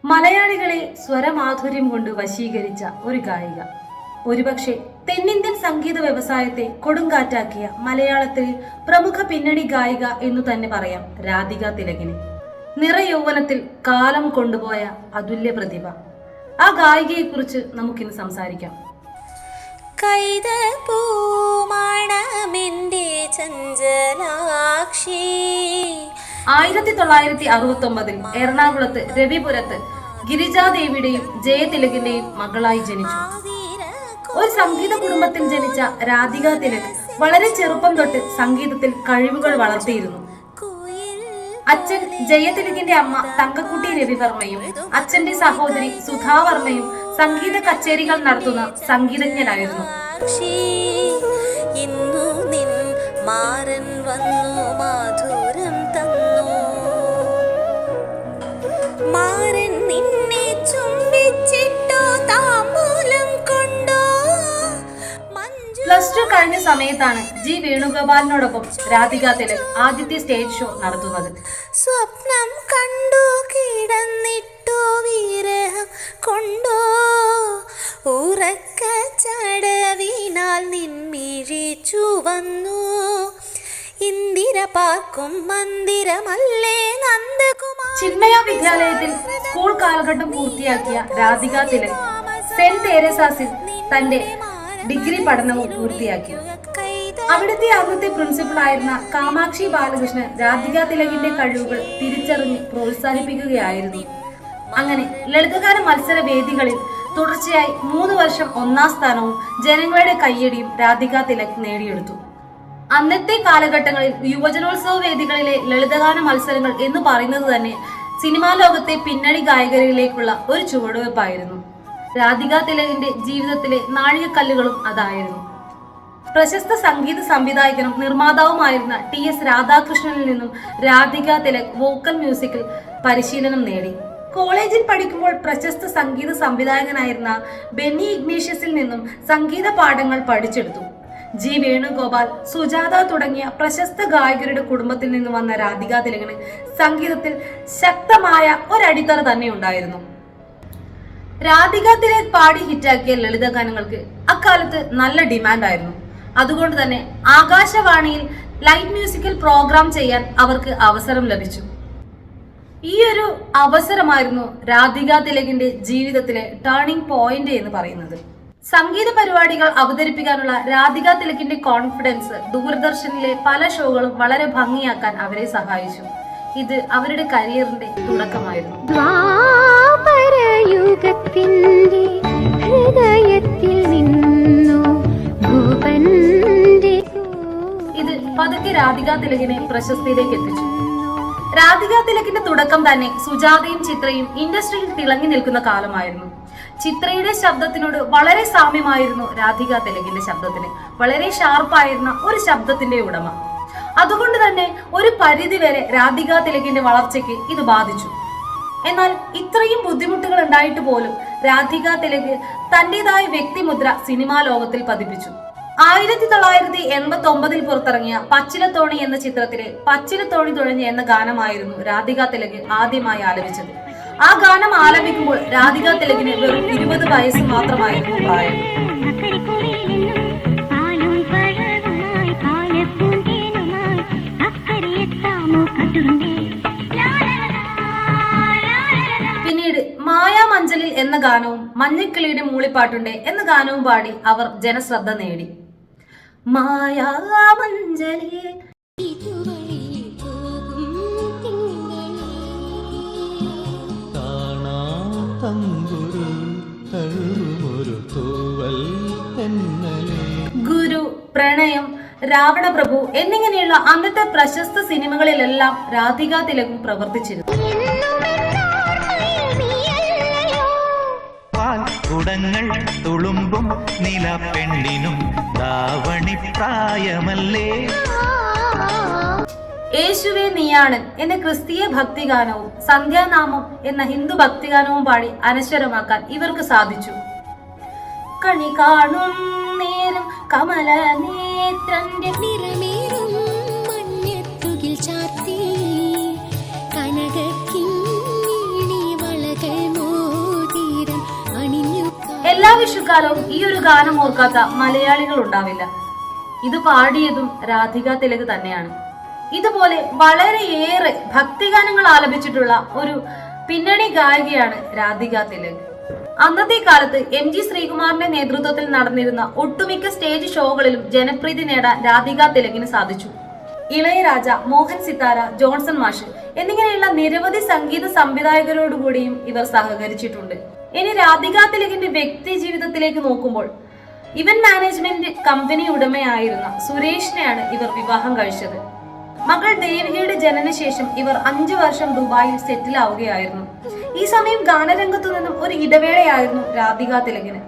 മലയാളികളെ സ്വരമാധുര്യം കൊണ്ട് വശീകരിച്ച ഒരു ഗായിക. ഒരുപക്ഷെ തെന്നിന്ത്യൻ സംഗീത വ്യവസായത്തെ കൊടുങ്കാറ്റാക്കിയ മലയാളത്തിലെ പ്രമുഖ പിന്നണി ഗായിക എന്നു തന്നെ പറയാം രാധിക തിലകിനെ. നിറയൗവനത്തിൽ കാലം കൊണ്ടുപോയ അതുല്യ പ്രതിഭ. ആ ഗായികയെ കുറിച്ച് നമുക്കിന്ന് സംസാരിക്കാം. 1969 എറണാകുളത്ത് രവിപുരത്ത് ഗിരിജാദേവിയുടെയും ജയതിലകിന്റെയും മകളായി ജനിച്ചു. ഒരു സംഗീത കുടുംബത്തിൽ ജനിച്ച രാധിക തിലക് വളരെ ചെറുപ്പം തൊട്ട് സംഗീതത്തിൽ കഴിവുകൾ വളർത്തിയിരുന്നു. അച്ഛൻ ജയതിലകിന്റെ അമ്മ തങ്കക്കുട്ടി രവിവർമ്മയും അച്ഛന്റെ സഹോദരി സുധാവർമ്മയും സംഗീത കച്ചേരികൾ നടത്തുന്ന സംഗീതജ്ഞനായിരുന്നു. +2 കഴിഞ്ഞ സമയത്താണ് ജി വേണുഗോപാലിനോടൊപ്പം രാധിക തിലക് ആദ്യത്തെ സ്റ്റേജ് ഷോ നടത്തുന്നത്. സ്വപ്നം കണ്ടു കിടന്നിട്ടോ വിരഹം കൊണ്ടോ ഉറക്ക ചടവിനാൽ നിൻമിഴിച്ചു വന്നു ഇന്ദിര പാർക്കും മന്ദിരമല്ലേ നന്ദകുമാർ. ചിന്മയ വിദ്യാലയത്തിൽ സ്കൂൾ കാലഘട്ടം പൂർത്തിയാക്കിയ രാധിക തിലക് സെന്റ് തെരേസാസിൽ തന്റെ ഡിഗ്രി പഠനവും പൂർത്തിയാക്കി. അവിടുത്തെ അന്നത്തെ പ്രിൻസിപ്പൽ ആയിരുന്ന കാമാക്ഷി ബാലകൃഷ്ണൻ രാധിക തിലകിന്റെ കഴിവുകൾ തിരിച്ചറിഞ്ഞ് പ്രോത്സാഹിപ്പിക്കുകയായിരുന്നു. അങ്ങനെ ലളിതഗാന മത്സര വേദികളിൽ തുടർച്ചയായി 3 വർഷം 1ാം സ്ഥാനവും ജനങ്ങളുടെ കയ്യടിയും രാധിക തിലക് നേടിയെടുത്തു. അന്നത്തെ കാലഘട്ടങ്ങളിൽ യുവജനോത്സവ വേദികളിലെ ലളിതഗാന മത്സരങ്ങൾ എന്ന് പറയുന്നത് തന്നെ സിനിമാ ലോകത്തെ പിന്നണി ഗായകരിലേക്കുള്ള ഒരു ചുവടുവെപ്പായിരുന്നു. രാധിക തിലകിന്റെ ജീവിതത്തിലെ നാഴികക്കല്ലുകളും അതായിരുന്നു. പ്രശസ്ത സംഗീത സംവിധായകനും നിർമ്മാതാവുമായിരുന്ന TS രാധാകൃഷ്ണനിൽ നിന്നും രാധിക തിലക് വോക്കൽ മ്യൂസിക്കിൽ പരിശീലനം നേടി. കോളേജിൽ പഠിക്കുമ്പോൾ പ്രശസ്ത സംഗീത സംവിധായകനായിരുന്ന ബെന്നി ഇഗ്നേഷ്യസിൽ നിന്നും സംഗീത പാഠങ്ങൾ പഠിച്ചെടുത്തു. ജി വേണുഗോപാൽ, സുജാത തുടങ്ങിയ പ്രശസ്ത ഗായകരുടെ കുടുംബത്തിൽ നിന്ന് വന്ന രാധിക തിലകിന് സംഗീതത്തിൽ ശക്തമായ ഒരടിത്തറ തന്നെ ഉണ്ടായിരുന്നു. രാധിക തിലക് പാടി ഹിറ്റാക്കിയ ലളിത ഗാനങ്ങൾക്ക് അക്കാലത്ത് നല്ല ഡിമാൻഡായിരുന്നു. അതുകൊണ്ട് തന്നെ ആകാശവാണിയിൽ ലൈറ്റ് മ്യൂസിക്കൽ പ്രോഗ്രാം ചെയ്യാൻ അവർക്ക് അവസരം ലഭിച്ചു. ഈ ഒരു അവസരമായിരുന്നു രാധിക തിലകിന്റെ ജീവിതത്തിലെ ടേണിംഗ് പോയിന്റ് എന്ന് പറയുന്നത്. സംഗീത പരിപാടികൾ അവതരിപ്പിക്കാനുള്ള രാധിക തിലകിന്റെ കോൺഫിഡൻസ് ദൂരദർശനിലെ പല ഷോകളും വളരെ ഭംഗിയാക്കാൻ അവരെ സഹായിച്ചു. ഇത് അവരുടെ കരിയറിന്റെ തുടക്കമായിരുന്നു. ഇത് പതുക്കെ രാധിക തിലകിനെ പ്രശസ്തിയിലേക്ക് എത്തിച്ചു. രാധിക തിലകിന്റെ തുടക്കം തന്നെ സുജാതയും ചിത്രയും ഇൻഡസ്ട്രിയിൽ തിളങ്ങി നിൽക്കുന്ന കാലമായിരുന്നു. ചിത്രയുടെ ശബ്ദത്തിനോട് വളരെ സാമ്യമായിരുന്നു രാധിക തിലകിന്റെ ശബ്ദത്തിന്. വളരെ ഷാർപ്പായിരുന്ന ഒരു ശബ്ദത്തിന്റെ ഉടമ. അതുകൊണ്ട് തന്നെ ഒരു പരിധി വരെ രാധിക തിലകിന്റെ വളർച്ചയ്ക്ക് ഇത് ബാധിച്ചു. എന്നാൽ ഇത്രയും ബുദ്ധിമുട്ടുകൾ ഉണ്ടായിട്ട് പോലും രാധിക തിലക് തന്റേതായ വ്യക്തിമുദ്ര സിനിമാ ലോകത്തിൽ പതിപ്പിച്ചു. 1989 പുറത്തിറങ്ങിയ പച്ചിലത്തോണി എന്ന ചിത്രത്തിലെ പച്ചിലത്തോണി തുഴഞ്ഞ് എന്ന ഗാനമായിരുന്നു രാധിക തിലക് ആദ്യമായി ആലപിച്ചത്. ആ ഗാനം ആലപിക്കുമ്പോൾ രാധിക തിലകിന് വെറും 20 വയസ്സ് മാത്രമായിരുന്നു പ്രായം. പിന്നീട് മായാമഞ്ചലിൽ എന്ന ഗാനവും മഞ്ഞക്കിളിയുടെ മൂളിപ്പാട്ടുണ്ട് എന്ന ഗാനവും പാടി അവർ ജനശ്രദ്ധ നേടി. മായാമഞ്ചലിൽ ഗുരു, പ്രണയം, രാവണപ്രഭു എന്നിങ്ങനെയുള്ള അന്നത്തെ പ്രശസ്ത സിനിമകളിലെല്ലാം രാധിക തിലകും പ്രവർത്തിച്ചിരുന്നു. കുടങ്ങൾ തുളുമ്പും നിലപ്പെണ്ണിനും ദാവണിപ്രായമല്ലേ. യേശുവേ നീയാണ് എന്ന ക്രിസ്തീയ ഭക്തിഗാനവും സന്ധ്യാനാമം എന്ന ഹിന്ദു ഭക്തിഗാനവും പാടി അനശ്വരമാക്കാൻ ഇവർക്ക് സാധിച്ചു. കണി കാണും നേരം കമല നേത്രന്റെ നിറമേറും മഞ്ഞത്തുകിൽ ചാർത്തി കനകക്കിങ്ങിണി വളകൾ എല്ലാ വിഷുക്കാലവും ഈ ഒരു ഗാനം ഓർക്കാത്ത മലയാളികൾ ഉണ്ടാവില്ല. ഇത് പാടിയതും രാധിക തിലക് തന്നെയാണ്. ഇതുപോലെ വളരെയേറെ ഭക്തിഗാനങ്ങൾ ആലപിച്ചിട്ടുള്ള ഒരു പിന്നണി ഗായികയാണ് രാധിക തിലക്. അന്നത്തെ കാലത്ത് MG ശ്രീകുമാറിന്റെ നേതൃത്വത്തിൽ നടന്നിരുന്ന ഒട്ടുമിക്ക സ്റ്റേജ് ഷോകളിലും ജനപ്രീതി നേടാൻ രാധിക തിലകിന് സാധിച്ചു. ഇളയരാജ, മോഹൻ സിത്താര, ജോൺസൺ മാഷ് എന്നിങ്ങനെയുള്ള നിരവധി സംഗീത സംവിധായകരോടുകൂടിയും ഇവർ സഹകരിച്ചിട്ടുണ്ട്. ഇനി രാധിക തിലകിന്റെ വ്യക്തി ജീവിതത്തിലേക്ക് നോക്കുമ്പോൾ ഇവന്റ് മാനേജ്മെന്റ് കമ്പനി ഉടമയായിരുന്ന സുരേഷിനെയാണ് ഇവർ വിവാഹം കഴിച്ചത്. മകൾ ദേവികയുടെ ജനനശേഷം ഇവർ 5 വർഷം ദുബായിൽ സെറ്റിൽ ആവുകയായിരുന്നു. ഈ സമയം ഗാനരംഗത്തു നിന്നും ഒരു ഇടവേളയായിരുന്നു രാധിക തിലകിന്.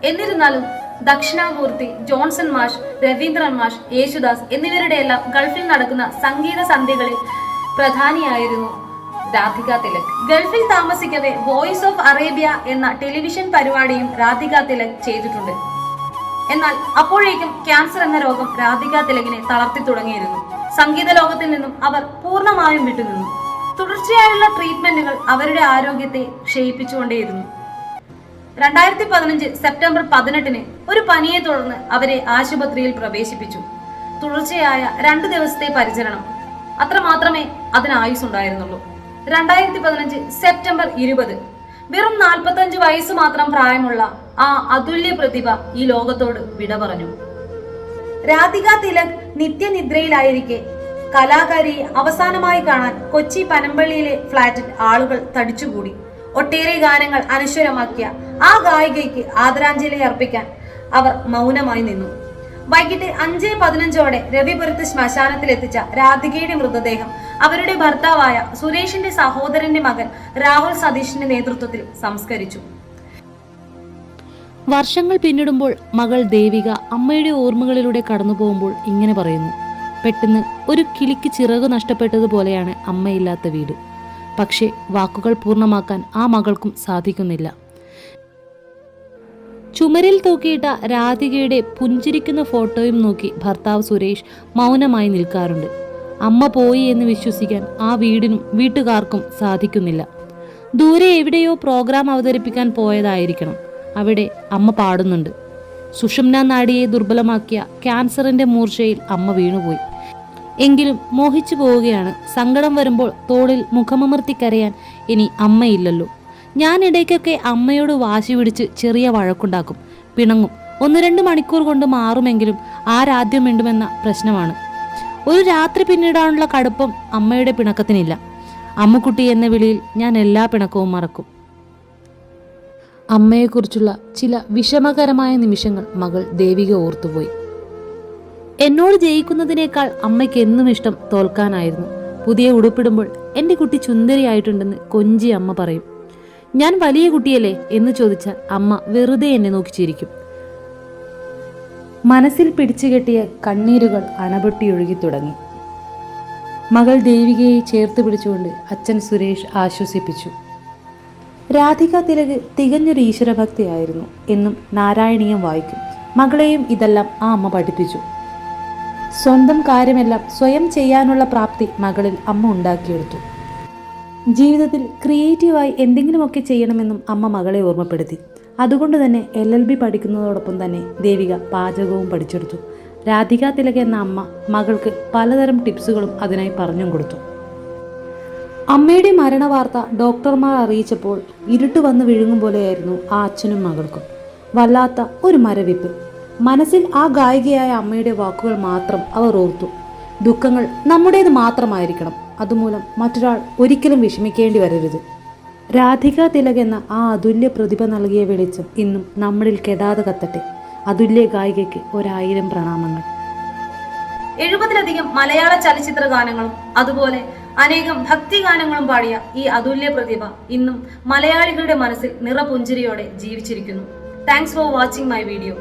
എന്നിരുന്നാലും ദക്ഷിണാമൂർത്തി, ജോൺസൺ മാഷ്, രവീന്ദ്രൻ മാഷ്, യേശുദാസ് എന്നിവരുടെ എല്ലാം ഗൾഫിൽ നടക്കുന്ന സംഗീത സന്ധ്യകളിൽ പ്രധാനിയായിരുന്നു രാധിക തിലക്. ഗൾഫിൽ താമസിക്കവേ വോയിസ് ഓഫ് അറേബ്യ എന്ന ടെലിവിഷൻ പരിപാടിയും രാധിക തിലക് ചെയ്തിട്ടുണ്ട്. എന്നാൽ അപ്പോഴേക്കും ക്യാൻസർ എന്ന രോഗം രാധിക തിലകിനെ തളർത്തി തുടങ്ങിയിരുന്നു. സംഗീത ലോകത്തിൽ നിന്നും അവർ പൂർണ്ണമായും വിട്ടുനിന്നു. തുടർച്ചയായുള്ള ട്രീറ്റ്മെന്റുകൾ അവരുടെ ആരോഗ്യത്തെ ക്ഷയിപ്പിച്ചുകൊണ്ടേയിരുന്നു. 2015 സെപ്റ്റംബർ 18 ഒരു പനിയെ തുടർന്ന് അവരെ ആശുപത്രിയിൽ പ്രവേശിപ്പിച്ചു. തുടർച്ചയായ 2 ദിവസത്തെ പരിചരണം അത്രമാത്രമേ അതിന് ആയുസ്സുണ്ടായിരുന്നുള്ളൂ. 2015 സെപ്റ്റംബർ 20 വെറും 45 വയസ്സ് മാത്രം പ്രായമുള്ള ആ അതുല്യ പ്രതിഭ ഈ ലോകത്തോട് വിട പറഞ്ഞു. രാധിക തിലക് നിത്യനിദ്രയിലായിരിക്കെ കലാകാരിയെ അവസാനമായി കാണാൻ കൊച്ചി പനമ്പള്ളിയിലെ ഫ്ളാറ്റിൽ ആളുകൾ തടിച്ചുകൂടി. ഒട്ടേറെ ഗാനങ്ങൾ അനശ്വരമാക്കിയ ആ ഗായികയ്ക്ക് ആദരാഞ്ജലി അർപ്പിക്കാൻ അവർ മൗനമായി നിന്നു. വൈകിട്ട് 5:15 രവിപുരത്ത് ശ്മശാനത്തിലെത്തിച്ച രാധികയുടെ മൃതദേഹം അവരുടെ ഭർത്താവായ സുരേഷിന്റെ സഹോദരന്റെ മകൻ രാഹുൽ സതീഷിന്റെ നേതൃത്വത്തിൽ സംസ്കരിച്ചു. വർഷങ്ങൾ പിന്നിടുമ്പോൾ മകൾ ദേവിക അമ്മയുടെ ഓർമ്മകളിലൂടെ കടന്നു പോകുമ്പോൾ ഇങ്ങനെ പറയുന്നു: പെട്ടെന്ന് ഒരു കിളിക്ക് ചിറകു നഷ്ടപ്പെട്ടതുപോലെയാണ് അമ്മയില്ലാത്ത വീട്. പക്ഷേ വാക്കുകൾ പൂർണ്ണമാക്കാൻ ആ മകൾക്കും സാധിക്കുന്നില്ല. ചുമരിൽ തൂക്കിയിട്ട രാധികയുടെ പുഞ്ചിരിക്കുന്ന ഫോട്ടോയും നോക്കി ഭർത്താവ് സുരേഷ് മൗനമായി നിൽക്കാറുണ്ട്. അമ്മ പോയി എന്ന് വിശ്വസിക്കാൻ ആ വീടിനും വീട്ടുകാർക്കും സാധിക്കുന്നില്ല. ദൂരെ എവിടെയോ പ്രോഗ്രാം അവതരിപ്പിക്കാൻ പോയതായിരിക്കണം. അവിടെ അമ്മ പാടുന്നുണ്ട്. സുഷുമ്ന നാഡിയെ ദുർബലമാക്കിയ ക്യാൻസറിന്റെ മൂർച്ചയിൽ അമ്മ വീണുപോയി. എങ്കിലും മോഹിച്ചു പോവുകയാണ്. സങ്കടം വരുമ്പോൾ തോളിൽ മുഖമമർത്തി കരയാൻ ഇനി അമ്മയില്ലല്ലോ. ഞാൻ ഇടയ്ക്കൊക്കെ അമ്മയോട് വാശി പിടിച്ച് ചെറിയ വഴക്കുണ്ടാക്കും, പിണങ്ങും. 1-2 മണിക്കൂർ കൊണ്ട് മാറുമെങ്കിലും ആരാദ്യം വേണ്ടുമെന്ന പ്രശ്നമാണ്. ഒരു രാത്രി പിന്നീടാനുള്ള കടുപ്പം അമ്മയുടെ പിണക്കത്തിനില്ല. അമ്മുക്കുട്ടി എന്ന വിളിയിൽ ഞാൻ എല്ലാ പിണക്കവും മറക്കും. അമ്മയെക്കുറിച്ചുള്ള ചില വിഷമകരമായ നിമിഷങ്ങൾ മകൾ ദേവിക ഓർത്തുപോയി. എന്നോട് ജയിക്കുന്നതിനേക്കാൾ അമ്മയ്ക്ക് എന്നും ഇഷ്ടം തോൽക്കാനായിരുന്നു. പുതിയ ഉടുപ്പിടുമ്പോൾ എൻ്റെ കുട്ടി ചുന്ദരിയായിട്ടുണ്ടെന്ന് കൊഞ്ചി അമ്മ പറയും. ഞാൻ വലിയ കുട്ടിയല്ലേ എന്ന് ചോദിച്ചാൽ അമ്മ വെറുതെ എന്നെ നോക്കി ചിരിക്കും. മനസ്സിൽ പിടിച്ചുകെട്ടിയ കണ്ണീരുകൾ അണപൊട്ടിയൊഴുകി തുടങ്ങി. മകൾ ദേവികയെ ചേർത്ത് പിടിച്ചുകൊണ്ട് അച്ഛൻ സുരേഷ് ആശ്വസിപ്പിച്ചു. രാധിക തിലക് തികഞ്ഞൊരു ഈശ്വരഭക്തിയായിരുന്നു. എന്നും നാരായണീയം വായിക്കും. മകളെയും ഇതെല്ലാം ആ അമ്മ പഠിപ്പിച്ചു. സ്വന്തം കാര്യമെല്ലാം സ്വയം ചെയ്യാനുള്ള പ്രാപ്തി മകളിൽ അമ്മ ഉണ്ടാക്കിയെടുത്തു. ജീവിതത്തിൽ ക്രിയേറ്റീവായി എന്തെങ്കിലുമൊക്കെ ചെയ്യണമെന്നും അമ്മ മകളെ ഓർമ്മപ്പെടുത്തി. അതുകൊണ്ട് തന്നെ LLB പഠിക്കുന്നതോടൊപ്പം തന്നെ ദേവിക പാചകവും പഠിച്ചെടുത്തു. രാധിക തിലക് എന്ന അമ്മ മകൾക്ക് പലതരം ടിപ്സുകളും അതിനായി പറഞ്ഞും കൊടുത്തു. അമ്മയുടെ മരണവാർത്ത ഡോക്ടർമാർ അറിയിച്ചപ്പോൾ ഇരുട്ട് വന്ന് വിഴുങ്ങും പോലെയായിരുന്നു ആ അച്ഛനും മകൾക്കും. വല്ലാത്ത ഒരു മരവിപ്പ്. മനസ്സിൽ ആ ഗായികയായ അമ്മയുടെ വാക്കുകൾ മാത്രം അവർ ഓർത്തു. ദുഃഖങ്ങൾ നമ്മുടേത് മാത്രമായിരിക്കണം. അതുമൂലം മറ്റൊരാൾ ഒരിക്കലും വിഷമിക്കേണ്ടി വരരുത്. രാധിക തിലക് എന്ന ആ അതുല്യ പ്രതിഭ നൽകിയ വെളിച്ചം ഇന്നും നമ്മളിൽ കെടാതെ കത്തട്ടെ. അതുല്യ ഗായികയ്ക്ക് 1000 പ്രണാമങ്ങൾ. 70-ലധികം മലയാള ചലച്ചിത്ര ഗാനങ്ങളും അതുപോലെ അനേകം ഭക്തി ഗാനങ്ങളും പാടിയ ഈ അതുല്യ പ്രതിഭ ഇന്നും മലയാളികളുടെ മനസ്സിൽ നിറപുഞ്ചിരിയോടെ ജീവിച്ചിരിക്കുന്നു. Thanks for watching my video.